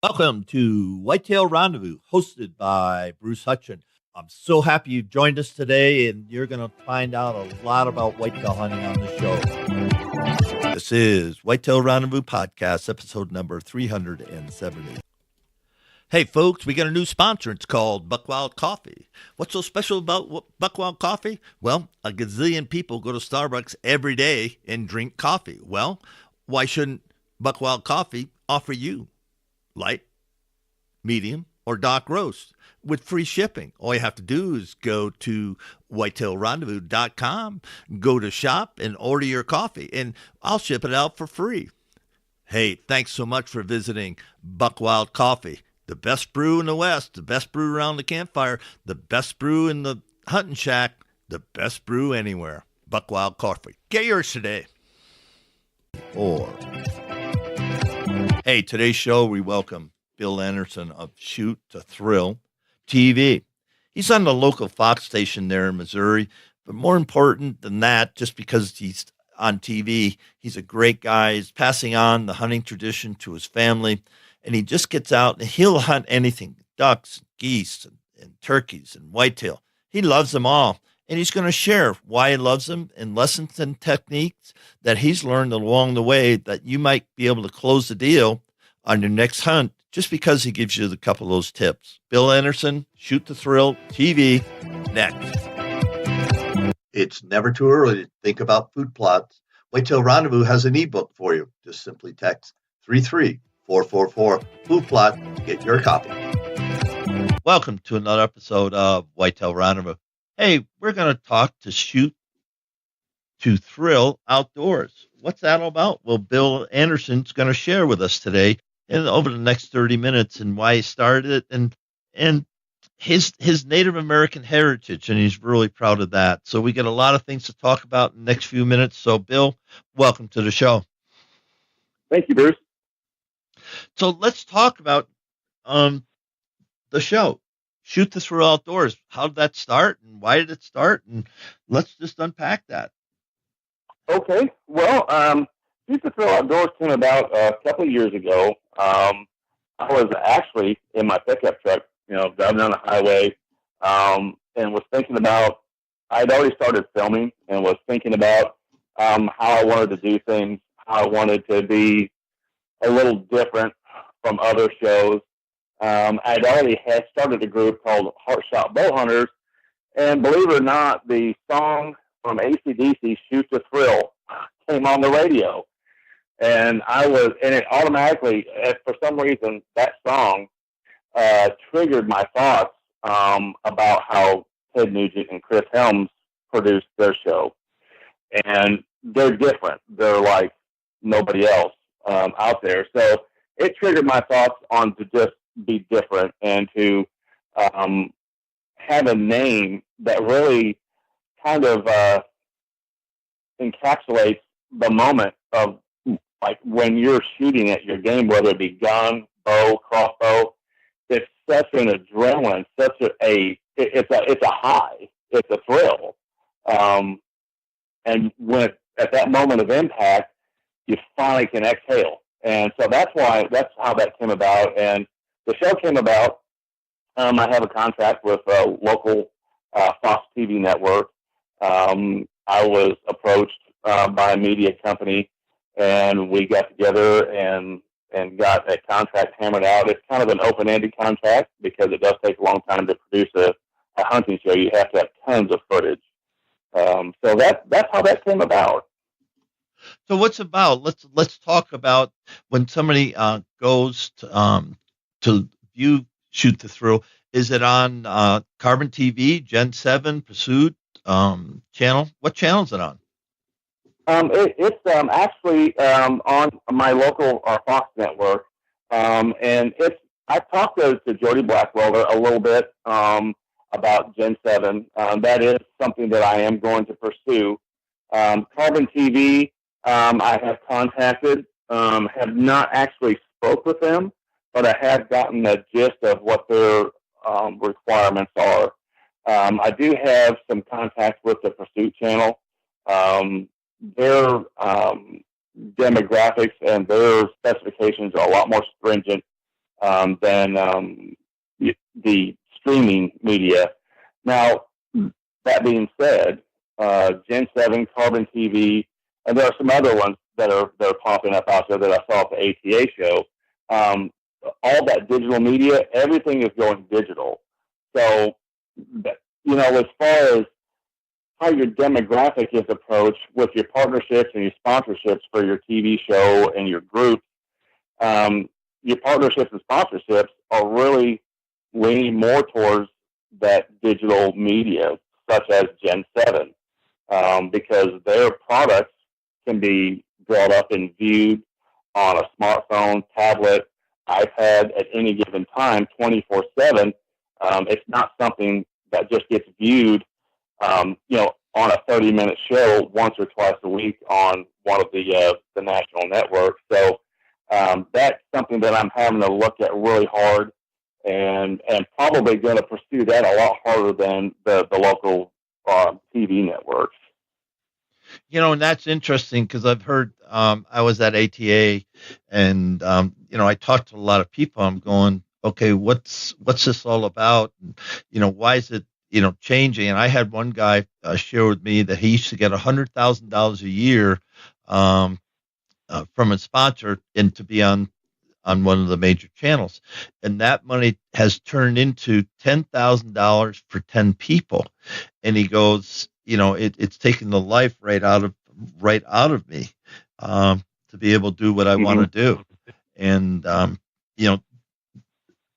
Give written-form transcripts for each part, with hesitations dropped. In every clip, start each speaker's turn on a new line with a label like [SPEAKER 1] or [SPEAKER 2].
[SPEAKER 1] Welcome to Whitetail Rendezvous, hosted by Bruce Hutchin. I'm so happy you've joined us today, and you're going to find out a lot about whitetail hunting on the show. This is Whitetail Rendezvous Podcast, episode number 370. Hey, folks, we got a new sponsor. It's called Buckwild Coffee. What's so special about Buckwild Coffee? Well, a gazillion people go to Starbucks every day and drink coffee. Well, why shouldn't Buckwild Coffee offer you light, medium, or dark roast with free shipping? All you have to do is go to whitetailrendezvous.com, go to shop, and order your coffee, and I'll ship it out for free. Hey, thanks so much for visiting Buckwild Coffee. The best brew in the West, the best brew around the campfire, the best brew in the hunting shack, the best brew anywhere. Buckwild Coffee. Get yours today. Hey, today's show, we welcome Bill Anderson of Shoot to Thrill TV. He's on the local Fox station there in Missouri, but more important than that, just because he's on TV, he's a great guy. He's passing on the hunting tradition to his family, and he just gets out and he'll hunt anything, ducks, geese, and turkeys, and whitetail. He loves them all, and he's going to share why he loves them and lessons and techniques that he's learned along the way that you might be able to close the deal on your next hunt just because he gives you a couple of those tips. Bill Anderson, Shoot to Thrill TV, next. It's never too early to think about food plots. Whitetail Rendezvous has an ebook for you. Just simply text 33444 food plot to get your copy. Welcome to another episode of Whitetail Rendezvous. Hey, we're going to talk to Shoot to Thrill Outdoors. What's that all about? Well, Bill Anderson's going to share with us today and over the next 30 minutes and why he started it and his Native American heritage, and he's really proud of that. So we got a lot of things to talk about in the next few minutes. So, Bill, welcome to the show.
[SPEAKER 2] Thank you, Bruce.
[SPEAKER 1] So let's talk about the show. Shoot the Thrill Outdoors. How did that start, and why did it start? And let's just unpack that.
[SPEAKER 2] Okay. Well, Shoot the Thrill Outdoors came about a couple of years ago. I was actually in my pickup truck, driving down the highway, and was thinking about. I'd already started filming and was thinking about how I wanted to do things, how I wanted to be a little different from other shows. I'd already had started a group called Heart Shot Bow Hunters, and believe it or not, the song from AC/DC, Shoot to Thrill, came on the radio. And it automatically, for some reason, that song triggered my thoughts about how Ted Nugent and Chris Helms produced their show. And they're different. They're like nobody else out there. So it triggered my thoughts on to just be different and to have a name that really kind of encapsulates the moment of like when you're shooting at your game, whether it be gun, bow, crossbow. It's such an adrenaline, it's a high, it's a thrill, and when at that moment of impact, you finally can exhale, and so that's how that came about, and the show came about. I have a contract with a local Fox TV network. I was approached by a media company, and we got together and got a contract hammered out. It's kind of an open-ended contract because it does take a long time to produce a hunting show. You have to have tons of footage. So that's how that came about.
[SPEAKER 1] So what's about? Let's talk about when somebody goes to view Shoot the Thrill. Is it on Carbon TV, Gen 7, Pursuit channel? What channel is it on?
[SPEAKER 2] It's actually on my local Fox network, and I've talked to Jody Blackwelder a little bit about Gen 7. That is something that I am going to pursue. Carbon TV, I have contacted, have not actually spoke with them, but I have gotten the gist of what their requirements are. I do have some contact with the Pursuit channel. Their demographics and their specifications are a lot more stringent than the streaming media. Now, that being said, Gen 7, Carbon TV, and there are some other ones that are popping up out there that I saw at the ATA show. All that digital media, everything is going digital. So, as far as how your demographic is approached with your partnerships and your sponsorships for your TV show and your groups, your partnerships and sponsorships are really leaning more towards that digital media, such as Gen 7, because their products can be brought up and viewed on a smartphone, tablet, iPad at any given time, 24/7. It's not something that just gets viewed, on a 30-minute show once or twice a week on one of the national networks. So that's something that I'm having to look at really hard, and probably going to pursue that a lot harder than the local TV networks.
[SPEAKER 1] And that's interesting because I've heard, I was at ATA and, I talked to a lot of people. I'm going, okay, what's this all about? And, why is it, changing? And I had one guy share with me that he used to get $100,000 a year from a sponsor and to be on one of the major channels. And that money has turned into $10,000 for 10 people. And he goes, it's taken the life right out of me to be able to do what I want to do. And,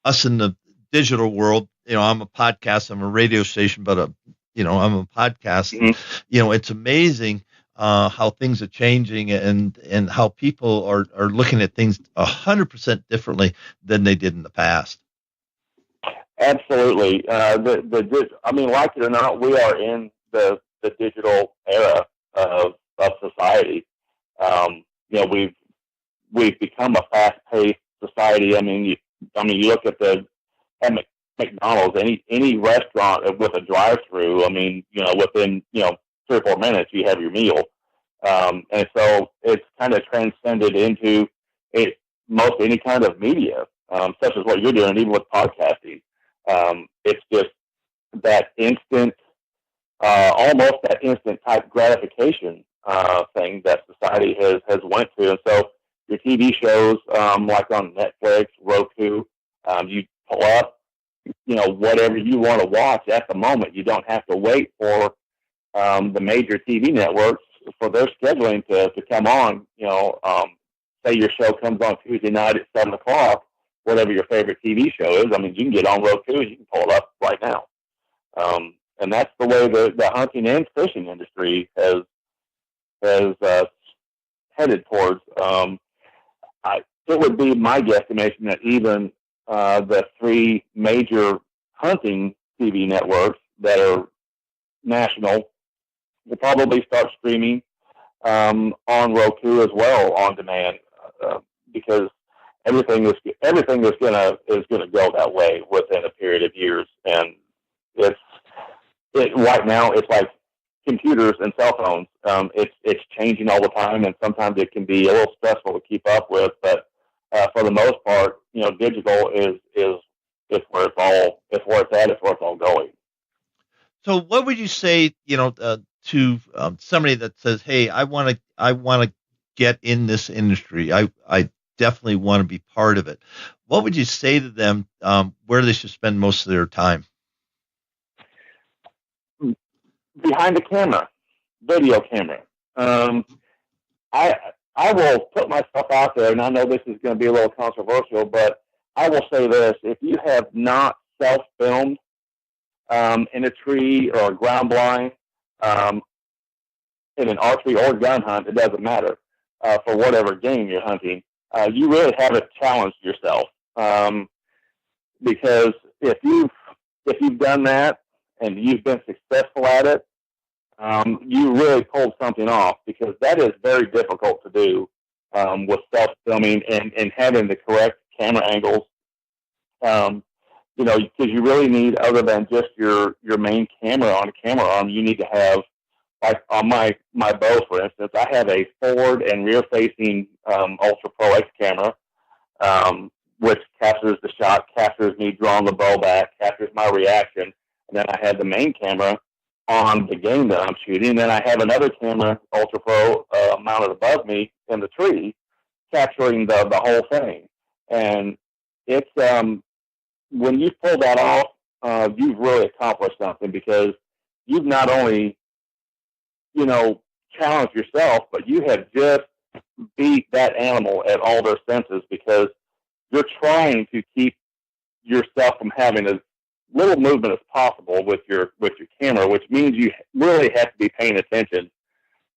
[SPEAKER 1] us in the digital world, I'm a podcast, I'm a radio station, but, I'm a podcast. It's amazing how things are changing and how people are looking at things 100% differently than they did in the past.
[SPEAKER 2] Absolutely. Like it or not, we are in the digital era of society. We've become a fast-paced society. You look at McDonald's, any restaurant with a drive-through. Within 3 or 4 minutes, you have your meal, and so it's kind of transcended into most any kind of media, such as what you're doing, even with podcasting. It's just that instant, almost that instant type gratification thing that society has went to. And so your TV shows, like on Netflix, Roku, you pull up, whatever you want to watch at the moment. You don't have to wait for the major TV networks for their scheduling to come on. Say your show comes on Tuesday night at 7:00, whatever your favorite TV show is. You can get on Roku, you can pull it up right now. And that's the way the hunting and fishing industry has headed towards. It would be my guesstimation that even the 3 major hunting TV networks that are national will probably start streaming on Roku as well on demand, because everything is gonna go that way within a period of years. And right now it's like computers and cell phones. It's changing all the time, and sometimes it can be a little stressful to keep up with. But for the most part, digital is where it's at. It's where it's all going.
[SPEAKER 1] So, what would you say, to somebody that says, "Hey, I want to get in this industry. I definitely want to be part of it." What would you say to them where they should spend most of their time?
[SPEAKER 2] Behind the camera, video camera. I will put myself out there, and I know this is going to be a little controversial, but I will say this: if you have not self-filmed in a tree or a ground blind, in an archery or gun hunt, it doesn't matter, for whatever game you're hunting, you really haven't challenged yourself, because if you've done that and you've been successful at it, you really pulled something off, because that is very difficult to do with self-filming and having the correct camera angles. Because you really need, other than just your main camera on a camera arm, you need to have, like on my bow, for instance, I have a forward and rear-facing Ultra Pro X camera which captures the shot, captures me drawing the bow back, captures my reaction. And then I have the main camera on the game that I'm shooting. And then I have another camera, Ultra Pro, mounted above me in the tree, capturing the whole thing. And it's when you pull that off, you've really accomplished something, because you've not only, challenged yourself, but you have just beat that animal at all their senses, because you're trying to keep yourself from having as little movement as possible with your camera, which means you really have to be paying attention.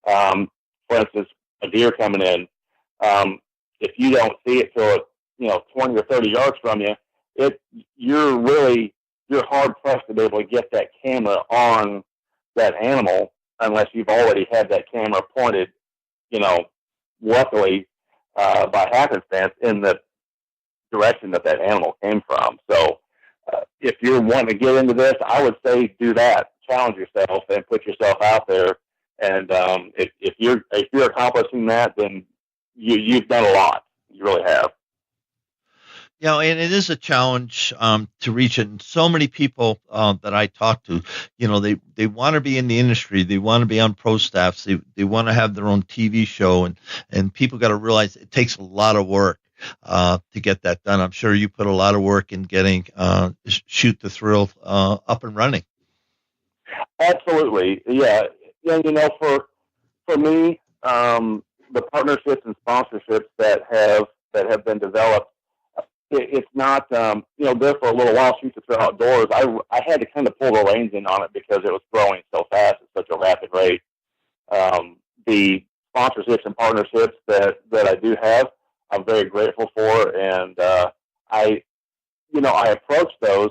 [SPEAKER 2] For instance, a deer coming in, if you don't see it till it's 20 or 30 yards from you, you're hard pressed to be able to get that camera on that animal unless you've already had that camera pointed, luckily by happenstance in the direction that animal came from. So if you're wanting to get into this, I would say do that. Challenge yourself and put yourself out there. And if you're accomplishing that, then you've done a lot. You really have.
[SPEAKER 1] And it is a challenge to reach it. And so many people that I talk to, they want to be in the industry. They want to be on pro staffs. They want to have their own TV show. And people got to realize it takes a lot of work to get that done. I'm sure you put a lot of work in getting Shoot to Thrill up and running.
[SPEAKER 2] Absolutely. Yeah. For me, the partnerships and sponsorships that have been developed, it's not, there for a little while, Shoot to Thrill Outdoors, I had to kind of pull the reins in on it because it was growing so fast at such a rapid rate. The sponsorships and partnerships that I do have, I'm very grateful for. And I approach those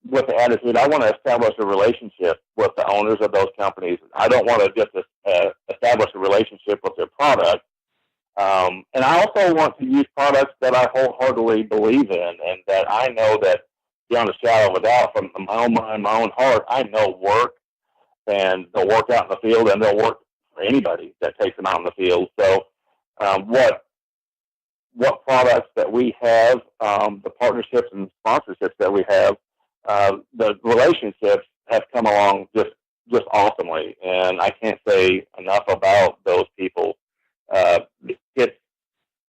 [SPEAKER 2] with the attitude, I want to establish a relationship with the owners of those companies. I don't want to just establish a relationship with their product. And I also want to use products that I wholeheartedly believe in and that I know that beyond a shadow of a doubt, from my own mind, my own heart, I know work, and they'll work out in the field, and they'll work for anybody that takes them out in the field. So what products that we have, the partnerships and sponsorships that we have, the relationships have come along just awesomely. And I can't say enough about those people.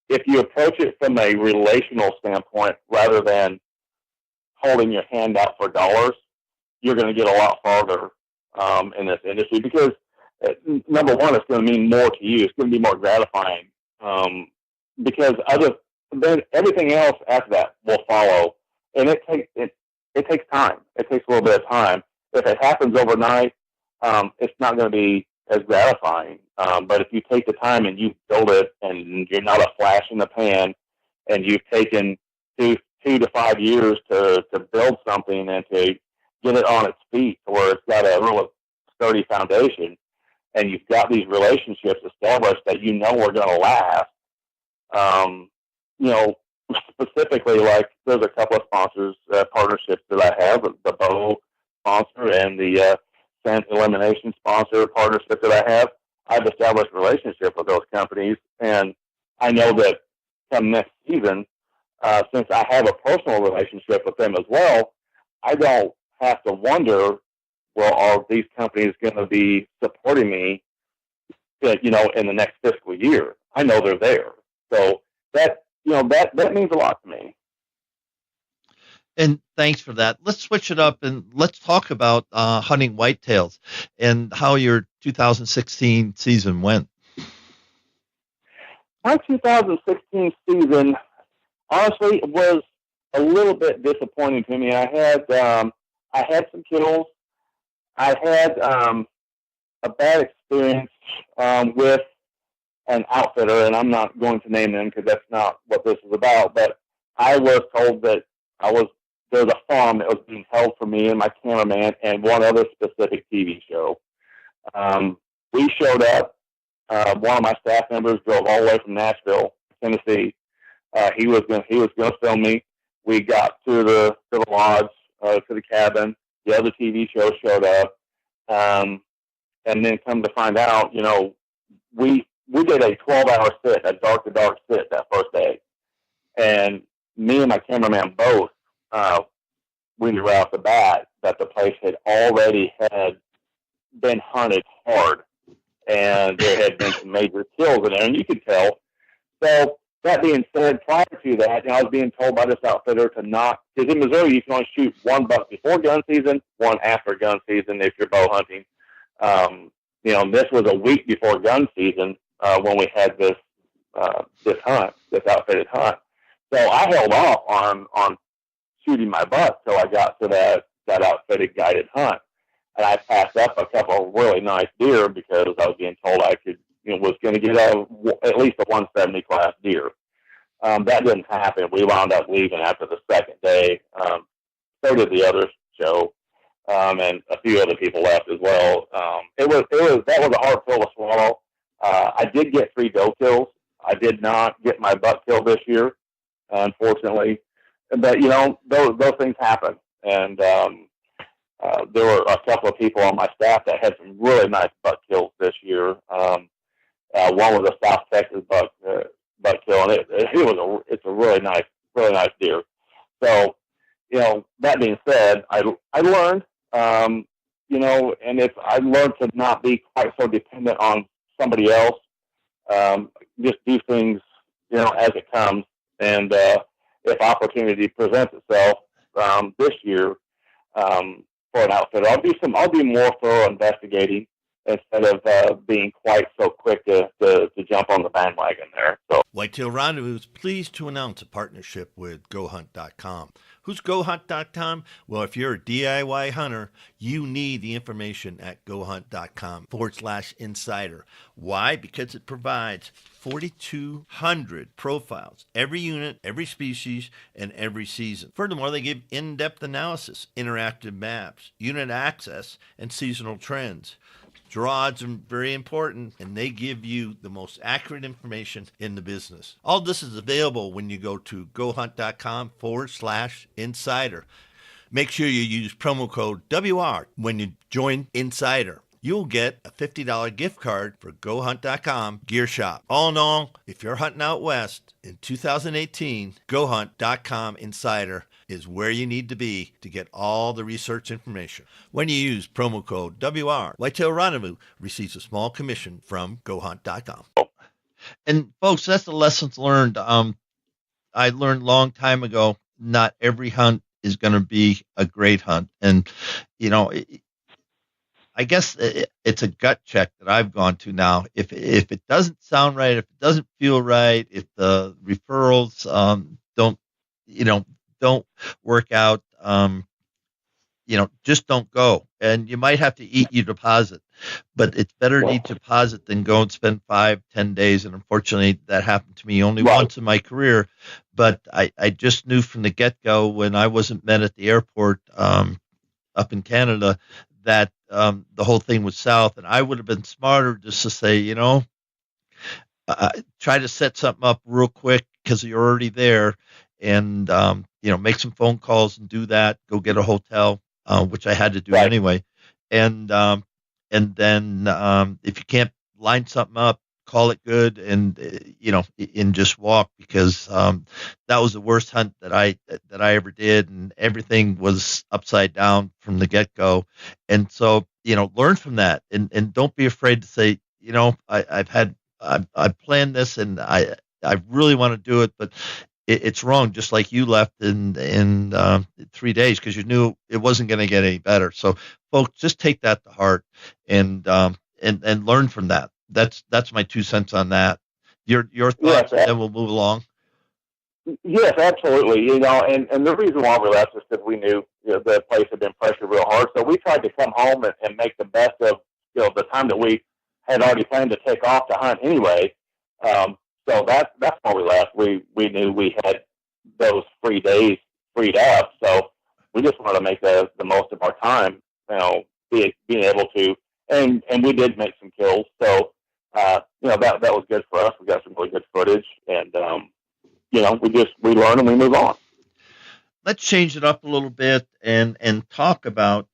[SPEAKER 2] If you approach it from a relational standpoint rather than holding your hand out for dollars, you're going to get a lot farther in this industry, because number one, it's going to mean more to you. It's going to be more gratifying, because then everything else after that will follow, and it takes time. It takes a little bit of time. If it happens overnight, it's not going to be as gratifying. But if you take the time and you build it, and you're not a flash in the pan, and you've taken 2 to 5 years to build something and to get it on its feet to where it's got a real sturdy foundation, and you've got these relationships established that are going to last. Specifically, like there's a couple of sponsors, partnerships that I have, the bow sponsor and the scent elimination sponsor partnership that I have. I've established a relationship with those companies, and I know that come next season, since I have a personal relationship with them as well, I don't have to wonder, well, are these companies going to be supporting me, in the next fiscal year? I know they're there. So that means a lot to me.
[SPEAKER 1] And thanks for that. Let's switch it up and let's talk about hunting whitetails and how your 2016 season went.
[SPEAKER 2] My 2016 season, honestly, was a little bit disappointing to me. I had some kills. I had a bad experience with an outfitter, and I'm not going to name them because that's not what this is about. But I was told that there's a farm that was being held for me and my cameraman and one other specific TV show. We showed up. One of my staff members drove all the way from Nashville, Tennessee. He was going to film me. We got to the lodge, to the cabin. The other TV show showed up, and then come to find out, we did a 12-hour sit, a dark-to-dark sit that first day, and me and my cameraman both, we knew right off the bat that the place had been hunted hard, and there had been some major kills in there, and you could tell. So that being said, prior to that, I was being told by this outfitter to not, because in Missouri you can only shoot one buck before gun season, one after gun season if you're bow hunting. This was a week before gun season when we had this outfitted hunt. So I held off on shooting my buck till I got to that outfitted guided hunt. And I passed up a couple of really nice deer because I was being told I could, was going to get at least a 170 class deer. That didn't happen. We wound up leaving after the second day. So did the others, Joe, and a few other people left as well. That was a hard pill to swallow. I did get 3 doe kills. I did not get my buck kill this year, unfortunately. But those things happen, and there were a couple of people on my staff that had some really nice buck kills this year. One was a South Texas buck kill, and it's a really nice deer. So, that being said, I learned, and I learned to not be quite so dependent on somebody else. Just do things, as it comes, and if opportunity presents itself this year for an outfitter, I'll do more thorough investigating instead of being quite so quick to jump on the bandwagon there. So,
[SPEAKER 1] Whitetail Rendezvous is pleased to announce a partnership with GoHunt.com. Who's GoHunt.com? Well, if you're a DIY hunter, you need the information at GoHunt.com/insider. Why? Because it provides 4,200 profiles, every unit, every species, and every season. Furthermore, they give in-depth analysis, interactive maps, unit access, and seasonal trends. Draw odds are very important, and they give you the most accurate information in the business. All this is available when you go to GoHunt.com/insider. Make sure you use promo code WR when you join Insider. You'll get a $50 gift card for GoHunt.com Gear Shop. All in all, if you're hunting out west in 2018, GoHunt.com Insider is where you need to be to get all the research information. When you use promo code WR, Whitetail Rendezvous receives a small commission from GoHunt.com. And folks, that's the lessons learned. I learned a long time ago, not every hunt is going to be a great hunt. And, I guess it's a gut check that I've gone to now. If it doesn't sound right, if it doesn't feel right, if the referrals don't work out, just don't go. And you might have to eat your deposit, but it's better to eat your deposit than go and spend 5-10 days. And unfortunately, that happened to me only once in my career. But I just knew from the get-go when I wasn't met at the airport up in Canada that the whole thing was south, and I would have been smarter just to say, try to set something up real quick because you're already there, and make some phone calls and do that. Go get a hotel, which I had to do anyway, and then if you can't line something up, call it good, and and just walk, because that was the worst hunt that I ever did, and everything was upside down from the get go. And so learn from that, and don't be afraid to say, I've planned this and I really want to do it, but it's wrong. Just like you left in 3 days because you knew it wasn't going to get any better. So folks, just take that to heart and learn from that. That's my 2 cents on that. Your thoughts, and then we'll move along.
[SPEAKER 2] Yes, absolutely. And the reason why we left is because we knew the place had been pressured real hard. So we tried to come home and make the best of the time that we had already planned to take off to hunt anyway. So that's why we left. We knew we had those 3 days freed up, so we just wanted to make the most of our time. Being able to, and we did make some kills. So that was good for us. We got some really good footage, and we learn and we move on.
[SPEAKER 1] Let's change it up a little bit and talk about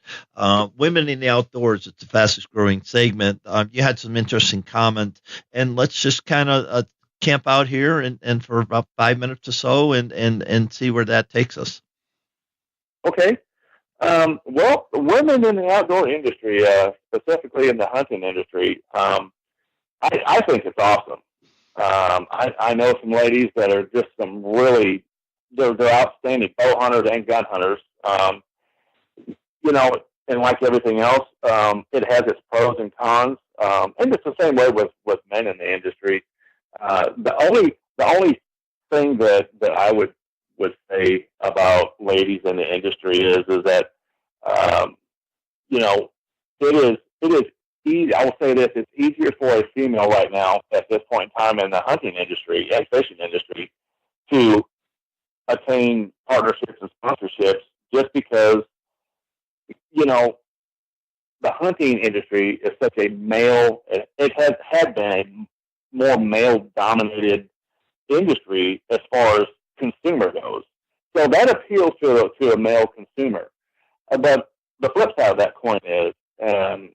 [SPEAKER 1] women in the outdoors. It's the fastest growing segment. You had some interesting comments, and let's just kind of camp out here and for about 5 minutes or so and see where that takes us.
[SPEAKER 2] Okay. Well, women in the outdoor industry, specifically in the hunting industry, I think it's awesome. I know some ladies that are just some really, they're outstanding bow hunters and gun hunters. And like everything else, it has its pros and cons. And it's the same way with men in the industry. The only thing that I would say about ladies in the industry is that um, it is easy. I will say this: it's easier for a female right now at this point in time in the hunting industry and fishing industry to attain partnerships and sponsorships, just because you know the hunting industry is such a male. It has had been a more male dominated industry as far as consumer goes. So that appeals to a male consumer. But the flip side of that coin is, and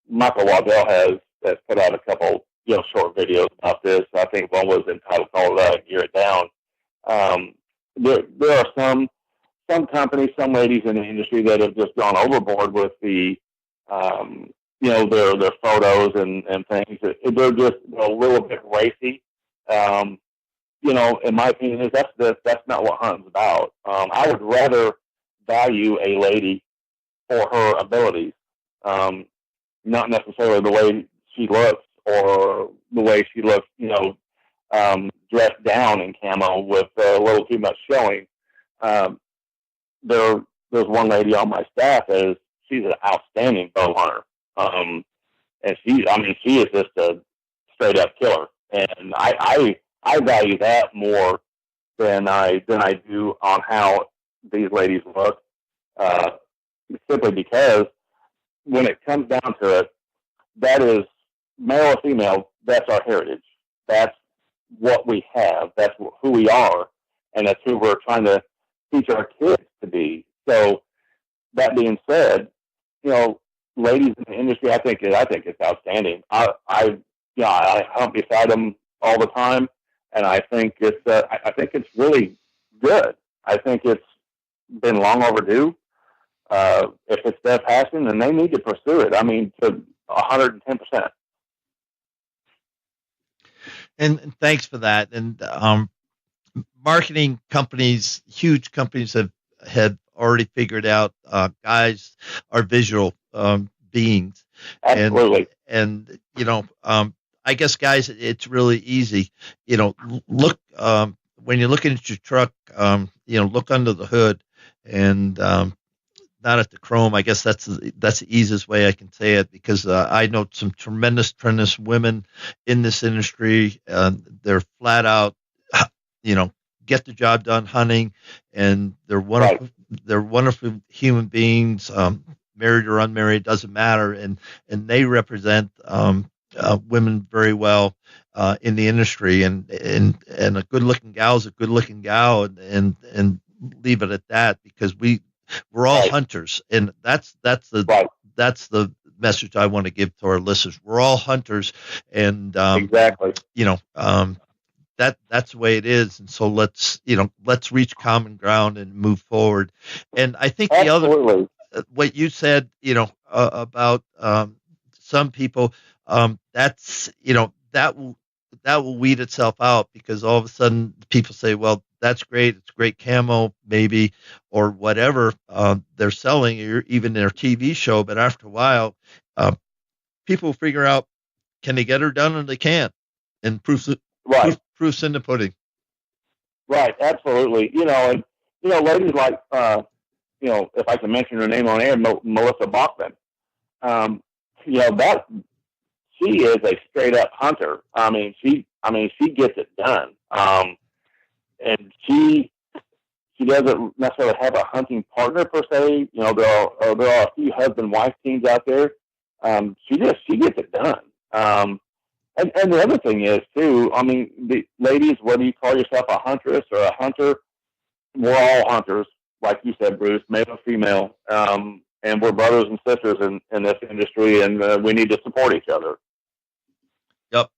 [SPEAKER 2] Michael Waddell has put out a couple, short videos about this. I think one was entitled called "Gear It Down." There are some companies, some ladies in the industry that have just gone overboard with the, their photos and things. They're just a little bit racy. In my opinion, that's not what hunting's about. I would rather value a lady for her abilities, not necessarily the way she looks or the way she looks, dressed down in camo with a little too much showing. There's one lady on my staff she's an outstanding bow hunter, and she is just a straight up killer, and I value that more than I do on how these ladies look, simply because when it comes down to it, that is male or female. That's our heritage. That's what we have. That's who we are, and that's who we're trying to teach our kids to be. So that being said, ladies in the industry, I think it's outstanding. I hunt beside them all the time, and I think it's really good. I think it's been long overdue. If it's their passion, then they need to pursue it. I mean, to 110%.
[SPEAKER 1] And thanks for that. And marketing companies, huge companies have already figured out guys are visual beings.
[SPEAKER 2] Absolutely.
[SPEAKER 1] And I guess guys, it's really easy. Look when you're looking at your truck, look under the hood and not at the chrome. I guess that's the easiest way I can say it, because I know some tremendous women in this industry. They're flat out, get the job done hunting, and they're wonderful. Right. They're wonderful human beings, married or unmarried, doesn't matter, and they represent women very well in the industry. And a good looking gal is a good looking gal, and leave it at that, because we're all right. Hunters, and that's the right. That's the message I want to give to our listeners. We're all hunters, and
[SPEAKER 2] exactly.
[SPEAKER 1] That's the way it is. And so let's reach common ground and move forward. And I think
[SPEAKER 2] Absolutely.
[SPEAKER 1] The other, what you said, about some people, that's that will weed itself out, because all of a sudden people say, well, that's great. It's great camo, maybe, or whatever they're selling, or even their TV show. But after a while, people figure out, can they get her done, or they can't, and proof's in the pudding.
[SPEAKER 2] Right, absolutely. Ladies like, if I can mention her name on air, Melissa Bachman. That she is a straight up hunter. She gets it done. And she doesn't necessarily have a hunting partner per se. There are a few husband-wife teams out there. She gets it done. And the other thing is too, the ladies, whether you call yourself a huntress or a hunter, we're all hunters, like you said, Bruce, male or female. And we're brothers and sisters in this industry, and we need to support each other.
[SPEAKER 1] Yep.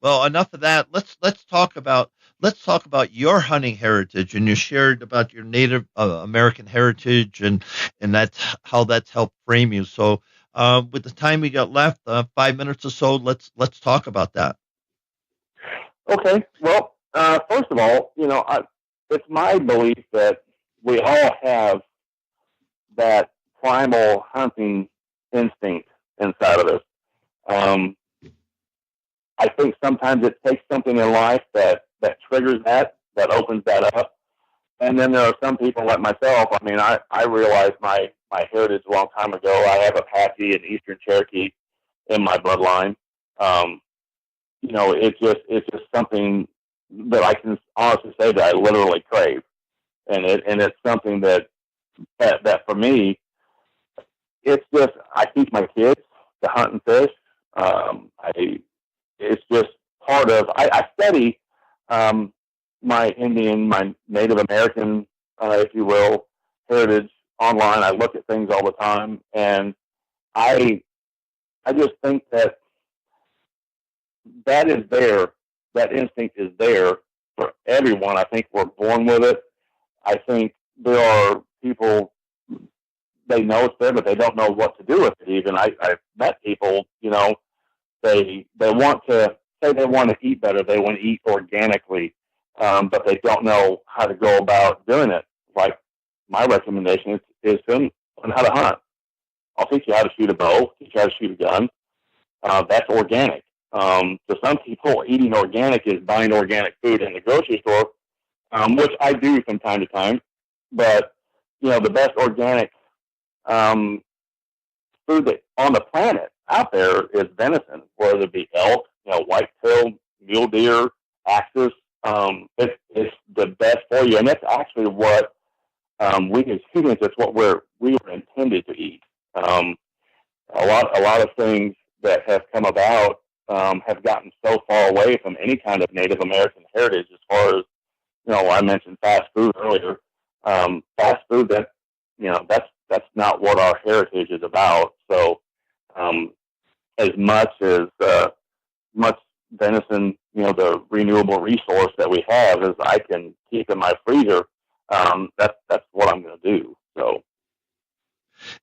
[SPEAKER 1] Well, enough of that. Let's talk about your hunting heritage, and you shared about your Native American heritage, and that's how that's helped frame you. So, with the time we got left, 5 minutes or so, let's talk about that.
[SPEAKER 2] Okay. Well, first of all, it's my belief that we all have that primal hunting instinct inside of us. Um, I think sometimes it takes something in life that triggers that opens that up. And then there are some people like myself. I mean, I realized my heritage a long time ago. I have a Apache and Eastern Cherokee in my bloodline. Um, it's just something that I can honestly say that I literally crave, and it's something that for me, it's just I teach my kids to hunt and fish. I It's just part of I study um, my Indian, my Native American, if you will, heritage online. I look at things all the time, and I I just think that is there. That instinct is there for everyone. I think we're born with it. I think there are people, they know it's there, but they don't know what to do with it. Even I've met people, they want to say they want to eat better. They want to eat organically, but they don't know how to go about doing it. Like my recommendation is to learn how to hunt. I'll teach you how to shoot a bow, teach you how to shoot a gun. That's organic. To some people, eating organic is buying organic food in the grocery store, which I do from time to time. But the best organic um, food that on the planet out there is venison, whether it be elk, white-tailed, mule deer, axis. It's the best for you, and that's actually what we as humans. It's what we were intended to eat. Um, a lot of things that have come about have gotten so far away from any kind of Native American heritage. As far as I mentioned fast food earlier. Fast food that's not what our heritage is about. So um, as much venison, the renewable resource that we have, as I can keep in my freezer, that's what I'm going to do. So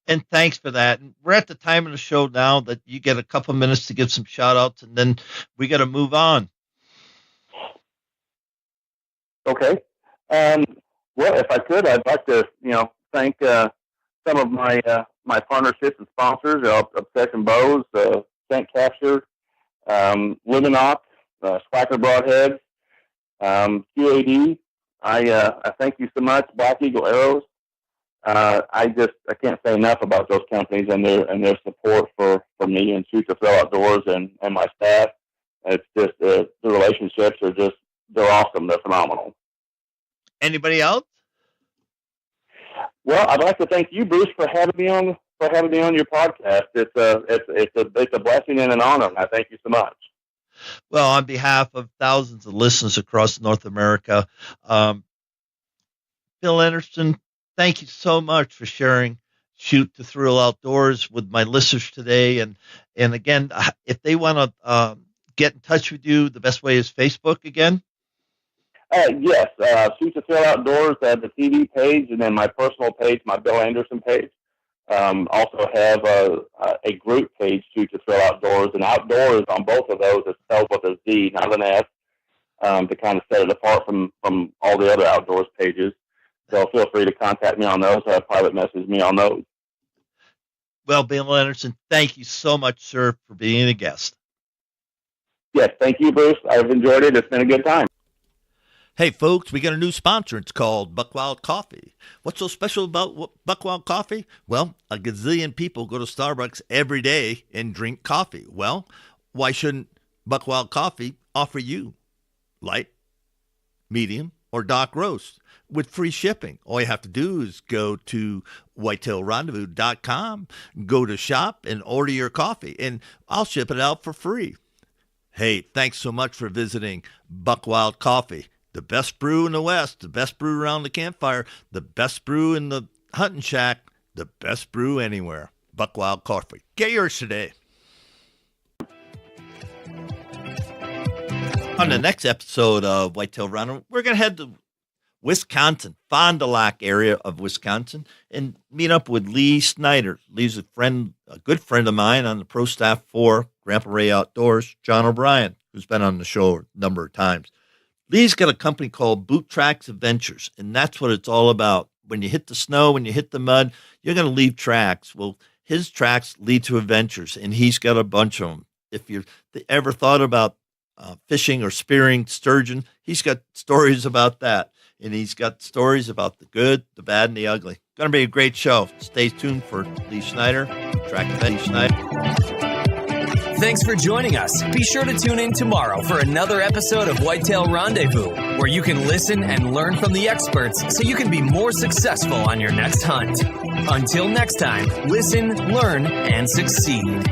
[SPEAKER 1] And thanks for that. And we're at the time of the show now that you get a couple minutes to give some shout outs, and then we got to move on.
[SPEAKER 2] okay. Well, if I could, I'd like to thank some of my partnerships and sponsors: Obsession Bows, Scent Capture, Luminox, Slacker Broadheads, QAD. I thank you so much, Black Eagle Arrows. I can't say enough about those companies and their support for me and Shoot to Thrill Outdoors and my staff. It's just the relationships are just they're awesome. They're phenomenal.
[SPEAKER 1] Anybody else?
[SPEAKER 2] Well, I'd like to thank you, Bruce, for having me on your podcast. It's a blessing and an honor. And I thank you so much.
[SPEAKER 1] Well, on behalf of thousands of listeners across North America, um, Bill Anderson, thank you so much for sharing Shoot to Thrill Outdoors with my listeners today. And again, if they want to get in touch with you, the best way is Facebook again.
[SPEAKER 2] Yes, Shoot to Thrill Outdoors, the TV page, and then my personal page, my Bill Anderson page. Also have a group page, Shoot to Thrill Outdoors, and outdoors on both of those is spelled with a Z, not an S, to kind of set it apart from all the other outdoors pages. So feel free to contact me on those or private message me on those.
[SPEAKER 1] Well, Bill Anderson, thank you so much, sir, for being a guest.
[SPEAKER 2] Yes, thank you, Bruce. I've enjoyed it. It's been a good time.
[SPEAKER 1] Hey, folks, we got a new sponsor. It's called Buckwild Coffee. What's so special about Buckwild Coffee? Well, a gazillion people go to Starbucks every day and drink coffee. Well, why shouldn't Buckwild Coffee offer you light, medium, or dark roast with free shipping? All you have to do is go to whitetailrendezvous.com, go to shop, and order your coffee, and I'll ship it out for free. Hey, thanks so much for visiting Buckwild Coffee. The best brew in the West, the best brew around the campfire, the best brew in the hunting shack, the best brew anywhere. Buckwild Coffee. Get yours today. On the next episode of Whitetail Runner, we're going to head to Wisconsin, Fond du Lac area of Wisconsin, and meet up with Lee Snyder. Lee's a good friend of mine on the pro staff for Grandpa Ray Outdoors, John O'Brien, who's been on the show a number of times. Lee's got a company called Boot Tracks Adventures, and that's what it's all about. When you hit the snow, when you hit the mud, you're going to leave tracks. Well, his tracks lead to adventures, and he's got a bunch of them. If you've ever thought about fishing or spearing sturgeon, he's got stories about that. And he's got stories about the good, the bad, and the ugly. Going to be a great show. Stay tuned for Lee Snyder, Lee Snyder.
[SPEAKER 3] Thanks for joining us. Be sure to tune in tomorrow for another episode of Whitetail Rendezvous, where you can listen and learn from the experts so you can be more successful on your next hunt. Until next time, listen, learn, and succeed.